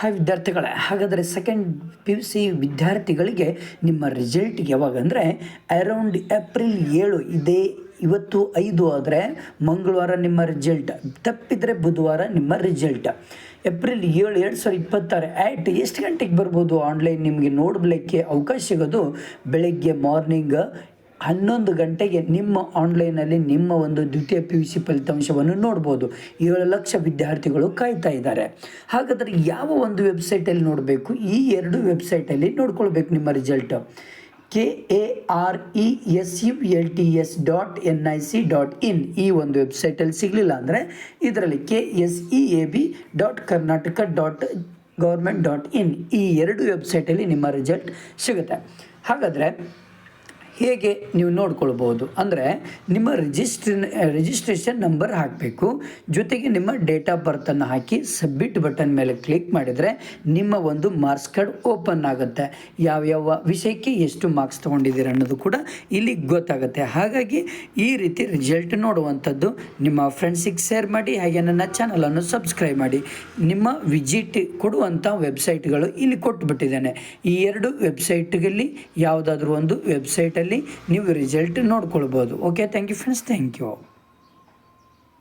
Hi ವಿದ್ಯಾರ್ಥಿಗಳೇ, ಹಾಗಾದರೆ second P U C ವಿದ್ಯಾರ್ಥಿಗಳಿಗೆ ನಿಮ್ಮ ರಿಸಲ್ಟ್ ಯಾವಾಗ ಅಂದರೆ ಅರೌಂಡ್ ಏಪ್ರಿಲ್ 7 ಇವತ್ತು 5 ಆದರೆ ಮಂಗಳವಾರ ನಿಮ್ಮ ರಿಸಲ್ಟ್, ತಪ್ಪಿದರೆ ಬುಧವಾರ ನಿಮ್ಮ ರಿಸಲ್ಟ್. ಏಪ್ರಿಲ್ 7 2026 ಎಷ್ಟು ಗಂಟೆಗೆ ಬರ್ಬೋದು ಆನ್ಲೈನ್ ನಿಮಗೆ ನೋಡಲಿಕ್ಕೆ ಅವಕಾಶ ಸಿಗೋದು? ಬೆಳಗ್ಗೆ ಮಾರ್ನಿಂಗ್ 11 ಗಂಟೆಗೆ ನಿಮ್ಮ ಆನ್ಲೈನಲ್ಲಿ ನಿಮ್ಮ ಒಂದು ದ್ವಿತೀಯ ಪಿ ಯು ಸಿ ಫಲಿತಾಂಶವನ್ನು ನೋಡ್ಬೋದು. 7 ಲಕ್ಷ ವಿದ್ಯಾರ್ಥಿಗಳು ಕಾಯ್ತಾ ಇದ್ದಾರೆ. ಹಾಗಾದರೆ ಯಾವ ಒಂದು ವೆಬ್ಸೈಟಲ್ಲಿ ನೋಡಬೇಕು? ಈ 2 ವೆಬ್ಸೈಟಲ್ಲಿ ನೋಡ್ಕೊಳ್ಬೇಕು ನಿಮ್ಮ ರಿಸಲ್ಟ್. KARESULTS.nic.in ಈ ಒಂದು ವೆಬ್ಸೈಟಲ್ಲಿ ಸಿಗಲಿಲ್ಲ ಅಂದರೆ ಇದರಲ್ಲಿ KSEAB.karnataka.government.in ಈ 2 ವೆಬ್ಸೈಟಲ್ಲಿ ನಿಮ್ಮ ರಿಸಲ್ಟ್ ಸಿಗುತ್ತೆ. ಹಾಗಾದರೆ ಹೇಗೆ ನೀವು ನೋಡ್ಕೊಳ್ಬೋದು ಅಂದರೆ ನಿಮ್ಮ ರಿಜಿಸ್ಟ್ರೇಷನ್ ನಂಬರ್ ಹಾಕಬೇಕು, ಜೊತೆಗೆ ನಿಮ್ಮ ಡೇಟ್ ಆಫ್ ಬರ್ತನ್ನು ಹಾಕಿ ಸಬ್ಮಿಟ್ ಬಟನ್ ಮೇಲೆ ಕ್ಲಿಕ್ ಮಾಡಿದರೆ ನಿಮ್ಮ ಒಂದು ಮಾರ್ಕ್ಸ್ ಕಾರ್ಡ್ ಓಪನ್ ಆಗುತ್ತೆ. ಯಾವ್ಯಾವ ವಿಷಯಕ್ಕೆ ಎಷ್ಟು ಮಾರ್ಕ್ಸ್ ತೊಗೊಂಡಿದ್ದೀರ ಅನ್ನೋದು ಕೂಡ ಇಲ್ಲಿ ಗೊತ್ತಾಗುತ್ತೆ. ಹಾಗಾಗಿ ಈ ರೀತಿ ರಿಸಲ್ಟ್ ನೋಡುವಂಥದ್ದು ನಿಮ್ಮ ಫ್ರೆಂಡ್ಸಿಗೆ ಶೇರ್ ಮಾಡಿ, ಹಾಗೆ ನನ್ನ ಚಾನಲನ್ನು ಸಬ್ಸ್ಕ್ರೈಬ್ ಮಾಡಿ. ನಿಮ್ಮ ವಿಸಿಟ್ ಕೊಡುವಂಥ ವೆಬ್ಸೈಟ್ಗಳು ಇಲ್ಲಿ ಕೊಟ್ಟುಬಿಟ್ಟಿದ್ದೇನೆ. ಈ 2 ವೆಬ್ಸೈಟ್ಗಳಲ್ಲಿ ಯಾವುದಾದ್ರೂ ಒಂದು ವೆಬ್ಸೈಟಲ್ಲಿ ನೀವು ರಿಸಲ್ಟ್ ನೋಡ್ಕೊಳ್ಬೋದು. Okay, thank you friends, thank you.